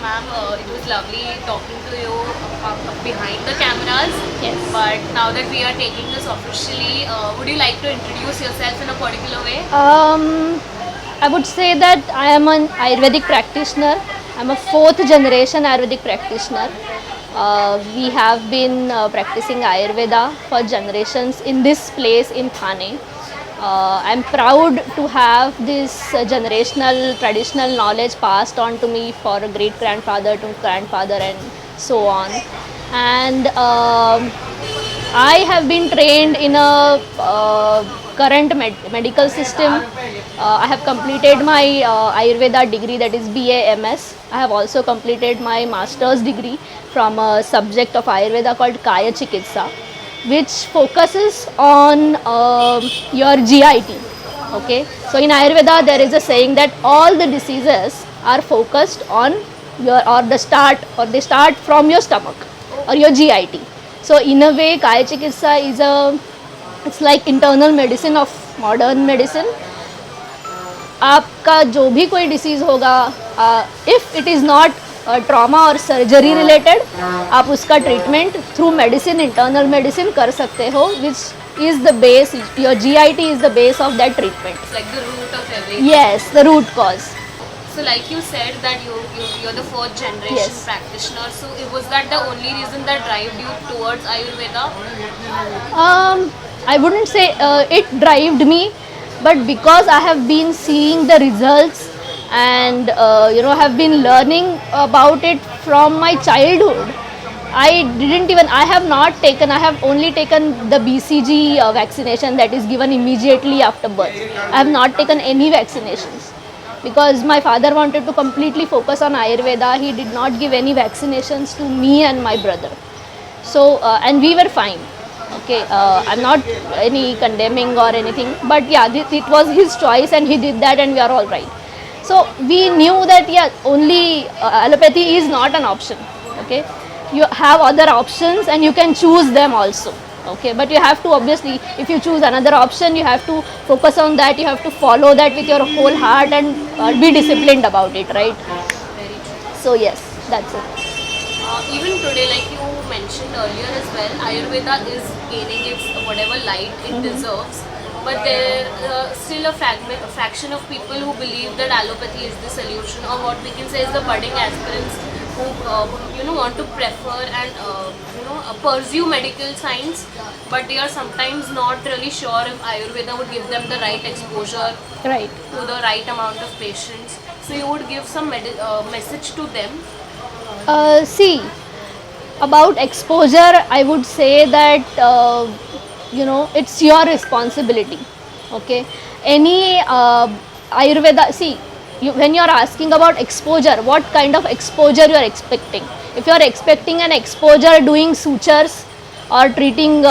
ma'am. It was lovely talking to you behind the cameras. Yes. But now that we are taking this officially, would you like to introduce yourself in a particular way? I would say that I am an Ayurvedic practitioner. I'm a fourth generation Ayurvedic practitioner. We have been practicing Ayurveda for generations in this place in Thane. I'm proud to have this generational traditional knowledge passed on to me for a great grandfather to grandfather and so on. And I have been trained in a current medical system. I have completed my Ayurveda degree, that is BAMS. I have also completed my master's degree from a subject of Ayurveda called Kaya Chikitsa, which focuses on your GIT. Okay, so in Ayurveda there is a saying that all the diseases are focused on your they start from your stomach or your GIT. So in a way, Kaya Chikitsa it's like internal medicine of modern medicine. आपका जो भी कोई disease होगा, if it is not trauma और surgery related, आप उसका treatment through medicine, internal medicine कर सकते हो, which is the base, your GIT is the base of that treatment. It's like the root of everything. Yes, the root cause. So like you said that you're the fourth generation Yes. practitioner. So was that the only reason that drove you towards Ayurveda? I wouldn't say it drived me, but because I have been seeing the results and have been learning about it from my childhood. I have only taken the BCG vaccination that is given immediately after birth. I have not taken any vaccinations because my father wanted to completely focus on Ayurveda. He did not give any vaccinations to me and my brother. So and we were fine. Okay, I'm not any condemning or anything, but yeah, it was his choice and he did that and we are all right. So we knew that only allopathy is not an option. Okay, you have other options and you can choose them also. Okay, but you have to, obviously, if you choose another option, you have to focus on that, you have to follow that with your whole heart and be disciplined about it, right? Very true. So yes, that's it. Even today, like you mentioned earlier as well, Ayurveda is gaining its whatever light it deserves. But there still a fraction of people who believe that allopathy is the solution, or what we can say is the budding aspirants who want to prefer and pursue medical science, but they are sometimes not really sure if Ayurveda would give them the right exposure Right. to the right amount of patients. So you would give some message to them. See, about exposure, I would say that it's your responsibility. Okay, any Ayurveda. See, when you are asking about exposure, what kind of exposure you are expecting? If you are expecting an exposure doing sutures or treating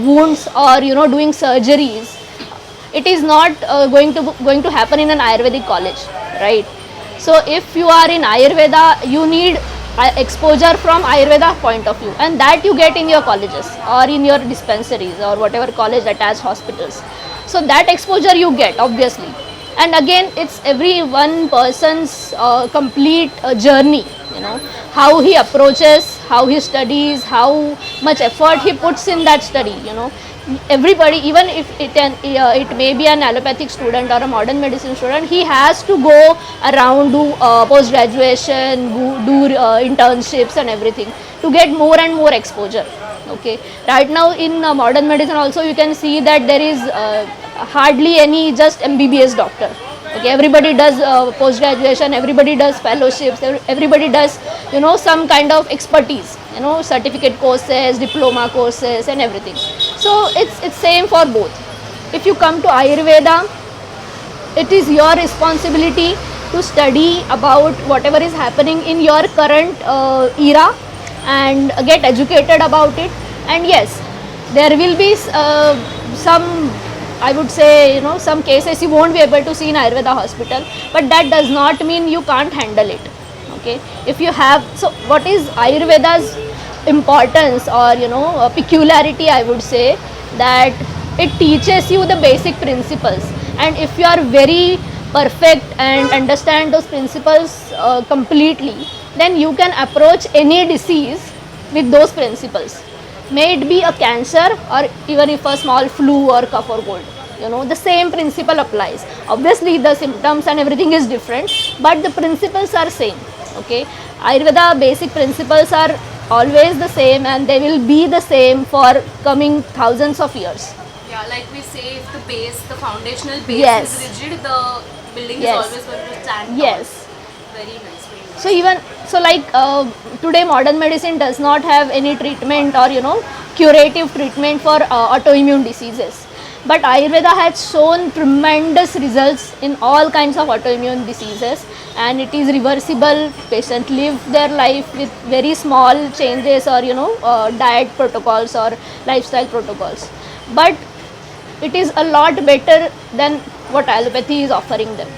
wounds or doing surgeries, it is not going to happen in an Ayurvedic college, right? So if you are in Ayurveda, you need exposure from Ayurveda point of view, and that you get in your colleges or in your dispensaries or whatever college attached hospitals. So that exposure you get, obviously. And again, it's every one person's complete journey, how he approaches, how he studies, how much effort he puts in that study. Everybody, even if it may be an allopathic student or a modern medicine student, he has to go around, do post graduation, do internships and everything to get more and more exposure. Okay, right now in modern medicine also you can see that there is hardly any just MBBS doctor. Okay, everybody does post graduation, everybody does fellowships, everybody does some kind of expertise, certificate courses, diploma courses and everything. So it's same for both. If you come to Ayurveda, it is your responsibility to study about whatever is happening in your current era and get educated about it. And yes, there will be some, I would say, some cases you won't be able to see in Ayurveda hospital, but that does not mean you can't handle it. Okay, if you have, so what is Ayurveda's importance or peculiarity, I would say that it teaches you the basic principles, and if you are very perfect and understand those principles completely, then you can approach any disease with those principles. May it be a cancer or even if a small flu or cough or cold. The same principle applies. Obviously, the symptoms and everything is different, but the principles are same. Okay, Ayurveda basic principles are always the same, and they will be the same for coming thousands of years. Yeah, like we say, if the foundational base Yes. is rigid, the building Yes. is always going to stand tall. Yes. Very nice, very nice. So even so, like today, modern medicine does not have any treatment or curative treatment for autoimmune diseases. But Ayurveda has shown tremendous results in all kinds of autoimmune diseases, and it is reversible. Patients live their life with very small changes or diet protocols or lifestyle protocols. But it is a lot better than what allopathy is offering them.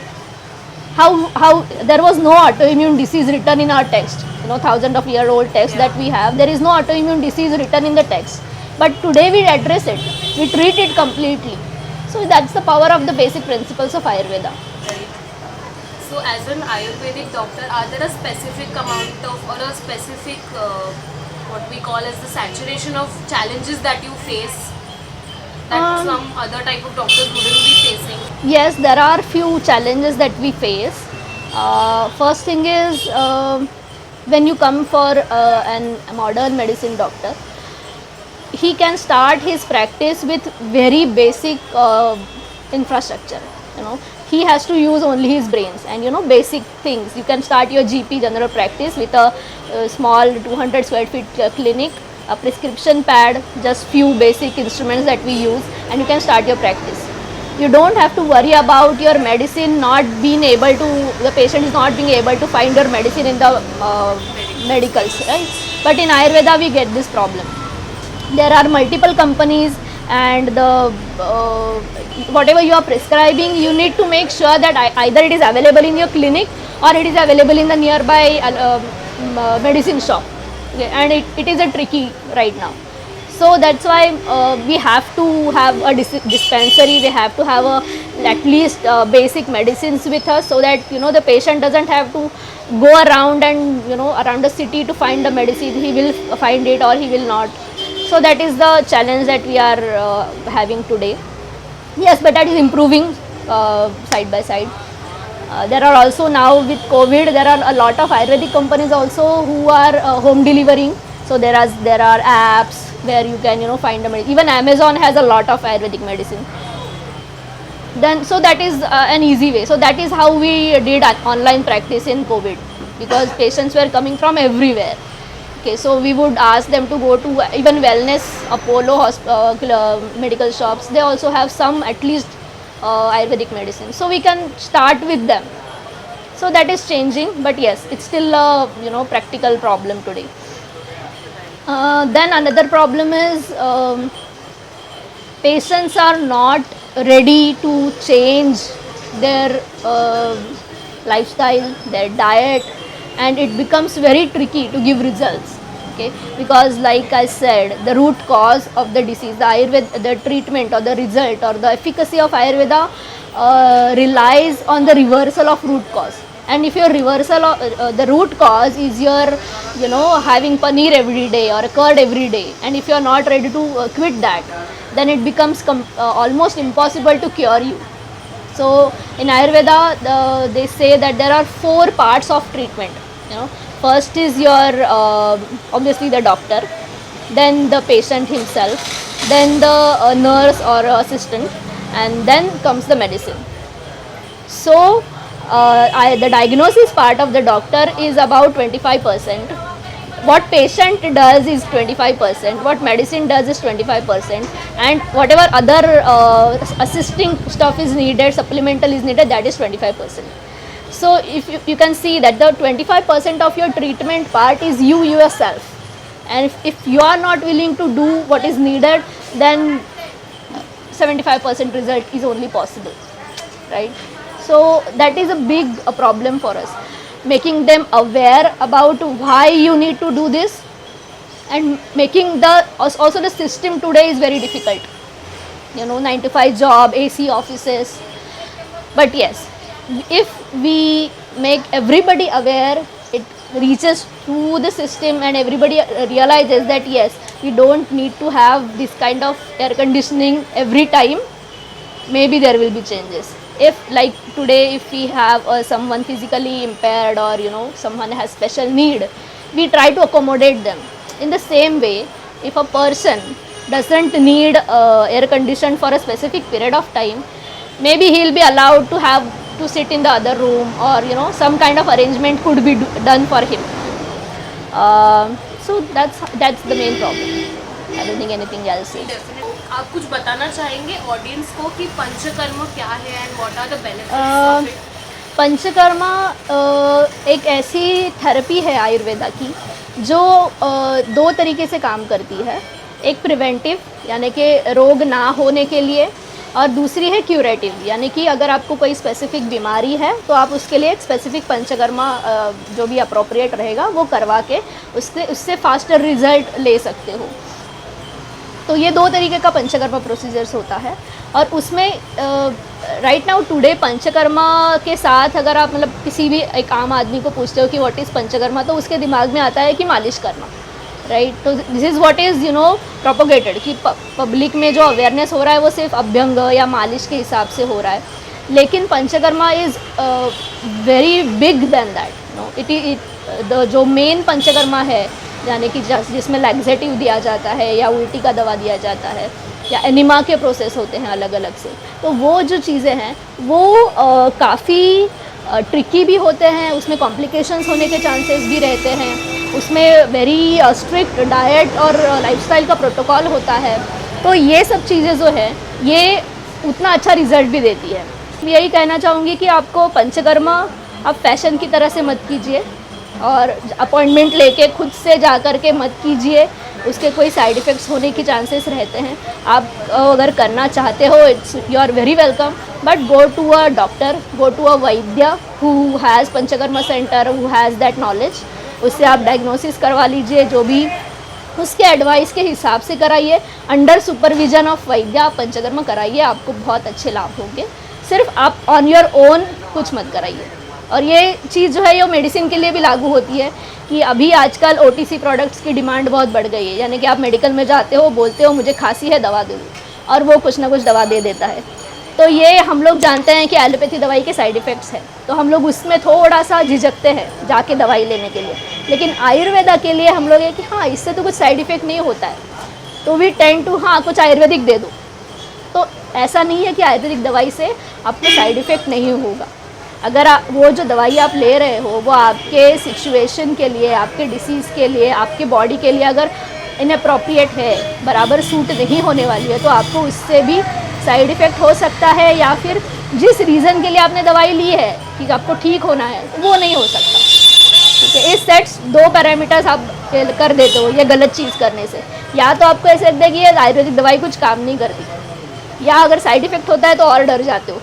How there was no autoimmune disease written in our text, thousand of year old text that we have, there is no autoimmune disease written in the text, but today we address it, we treat it completely. So that's the power of the basic principles of Ayurveda. Right. So, as an Ayurvedic doctor, are there a specific amount of or a specific what we call as the saturation of challenges that you face that some other type of doctors wouldn't be facing? Yes, there are few challenges that we face. First thing is when you come for a modern medicine doctor, he can start his practice with very basic infrastructure. He has to use only his brains and basic things. You can start your GP general practice with a small 200 square feet clinic, a prescription pad, just few basic instruments that we use, and you can start your practice. You don't have to worry about your medicine not being able to, the patient is not being able to find your medicine in the medicals, right? But in Ayurveda we get this problem. There are multiple companies, and the whatever you are prescribing, you need to make sure that either it is available in your clinic or it is available in the nearby medicine shop. Okay, and it is a tricky right now. So that's why we have to have a dispensary, we have to have at least basic medicines with us, so that the patient doesn't have to go around and around the city to find the medicine. He will find it or he will not. So that is the challenge that we are having today. Yes, but that is improving side by side. There are also now with COVID, there are a lot of Ayurvedic companies also who are home delivering. So there are apps where you can find the medicine. Even Amazon has a lot of Ayurvedic medicine. Then so that is an easy way. So that is how we did online practice in COVID, because patients were coming from everywhere. Okay, so we would ask them to go to even wellness, Apollo medical shops. They also have some at least Ayurvedic medicine. So we can start with them. So that is changing, but yes, it's still a practical problem today. Then another problem is patients are not ready to change their lifestyle, their diet, and it becomes very tricky to give results. Okay, because like I said, the root cause of the disease, the Ayurveda, the treatment or the result or the efficacy of Ayurveda relies on the reversal of root cause. And if your reversal of the root cause is your having paneer every day or a curd every day, and if you are not ready to quit that, then it becomes almost impossible to cure you. So in Ayurveda they say that there are 4 parts of treatment. First is your obviously the doctor, then the patient himself, then the nurse or assistant, and then comes the medicine. So the diagnosis part of the doctor is about 25%. What patient does is 25%, what medicine does is 25%, and whatever other assisting stuff is needed, supplemental is needed, that is 25%. So if you can see that the 25% of your treatment part is you yourself, and if you are not willing to do what is needed, then 75% result is only possible, right? So that is a big problem for us, making them aware about why you need to do this, and making also the system today is very difficult. 9 to 5 job, AC offices. But yes, if we make everybody aware, it reaches through the system and everybody realizes that yes, we don't need to have this kind of air conditioning every time, maybe there will be changes. If like today, if we have someone physically impaired or someone has special need, we try to accommodate them. In the same way, if a person doesn't need air condition for a specific period of time, maybe he'll be allowed to have to sit in the other room, or some kind of arrangement could be done for him. So that's the main problem. I don't think anything else is. Definitely आप कुछ बताना चाहेंगे audience को कि पंचकर्म क्या है and what are the benefits of it? Panchakarma एक ऐसी थेरेपी है आयुर्वेदा की जो दो तरीके से काम करती है. एक प्रिवेंटिव, यानी कि रोग ना होने के लिए, और दूसरी है क्यूरेटिव, यानी कि अगर आपको कोई स्पेसिफिक बीमारी है तो आप उसके लिए एक स्पेसिफिक पंचकर्मा जो भी अप्रोप्रिएट रहेगा वो करवा के उससे फास्टर रिजल्ट ले सकते हो. तो ये दो तरीके का पंचकर्मा प्रोसीजर्स होता है. और उसमें राइट नाउ टुडे पंचकर्मा के साथ अगर आप मतलब किसी भी एक आम आदमी को पूछते हो कि व्हाट इज़ पंचकर्मा, तो उसके दिमाग में आता है कि मालिश करना, राइट. तो this is what is propagated कि पब्लिक में जो अवेयरनेस हो रहा है वो सिर्फ अभ्यंग या मालिश के हिसाब से हो रहा है. लेकिन panchakarma is very big then that. It जो मेन पंचकर्मा है, यानी कि जिसमें लैक्सेटिव दिया जाता है या उल्टी का दवा दिया जाता है या एनिमा के प्रोसेस होते हैं अलग अलग से, तो वो जो चीज़ें हैं वो काफ़ी ट्रिकी भी होते हैं. उसमें कॉम्प्लिकेशंस होने के चांसेस भी रहते हैं. उसमें वेरी स्ट्रिक्ट डाइट और लाइफस्टाइल का प्रोटोकॉल होता है. तो ये सब चीज़ें जो है ये उतना अच्छा रिजल्ट भी देती है. मैं यही कहना चाहूँगी कि आपको पंचकर्मा आप फैशन की तरह से मत कीजिए और अपॉइंटमेंट लेके खुद से जा कर के मत कीजिए. उसके कोई साइड इफ़ेक्ट्स होने की चांसेस रहते हैं. आप अगर करना चाहते हो, it's you are very welcome, but go to a doctor, go to a vaidya who has panchakarma centre, who has that knowledge. उससे आप डायग्नोसिस करवा लीजिए, जो भी उसके एडवाइस के हिसाब से कराइए. अंडर सुपरविजन ऑफ वैद्य आप पंचकर्मा कराइए, आपको बहुत अच्छे लाभ होंगे. सिर्फ आप ऑन योर ओन कुछ मत कराइए. और ये चीज़ जो है ये मेडिसिन के लिए भी लागू होती है कि अभी आजकल OTC प्रोडक्ट्स की डिमांड बहुत बढ़ गई है. यानी कि आप मेडिकल में जाते हो, बोलते हो मुझे खांसी है, दवा दे दो, और वो कुछ ना कुछ दवा दे देता है. तो ये हम लोग जानते हैं कि एलोपैथी दवाई के साइड इफ़ेक्ट्स हैं, तो हम लोग उसमें थोड़ा सा झिझकते हैं जाके दवाई लेने के लिए. लेकिन आयुर्वेदा के लिए हम लोग है कि हाँ इससे तो कुछ साइड इफ़ेक्ट नहीं होता है, तो वी टेंड टू हाँ कुछ आयुर्वेदिक दे दो. तो ऐसा नहीं है कि आयुर्वेदिक दवाई से आपको साइड इफ़ेक्ट नहीं होगा. अगर वो जो दवाई आप ले रहे हो वो आपके सिचुएशन के लिए, आपके डिसीज़ के लिए, आपके बॉडी के लिए अगर इनअप्रोप्रिएट है, बराबर सूट नहीं होने वाली है, तो आपको उससे भी साइड इफ़ेक्ट हो सकता है. या फिर जिस रीज़न के लिए आपने दवाई ली है कि आपको ठीक होना है, वो नहीं हो सकता. ठीक है, इस सेट्स दो पैरामीटर्स आप कर देते हो ये गलत चीज़ करने से. या तो आपको ऐसे लगता है कि ये आयुर्वेदिक दवाई कुछ काम नहीं करती, या अगर साइड इफ़ेक्ट होता है तो और डर जाते हो.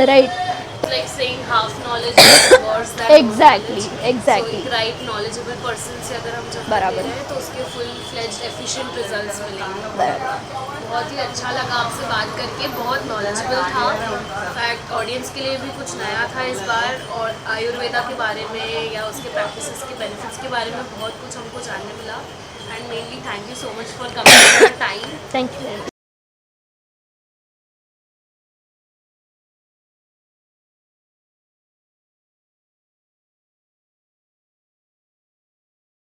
Right. like saying half knowledge is worse than Exactly. knowledge. Exactly. So एक right knowledgeable person से अगर हम जब बराबर. करते हैं तो उसके full fledged efficient results मिलेंगे. बराबर. बहुत ही अच्छा लगा आपसे बात करके, बहुत knowledgeable था. फैक्ट ऑडियंस के लिए भी कुछ नया था इस बार, और आयुर्वेदा के बारे में या उसके प्रैक्टिसेस के बेनिफिट्स के बारे में बहुत कुछ हमको जानने मिला. And mainly thank you so much for coming your time. Thank you.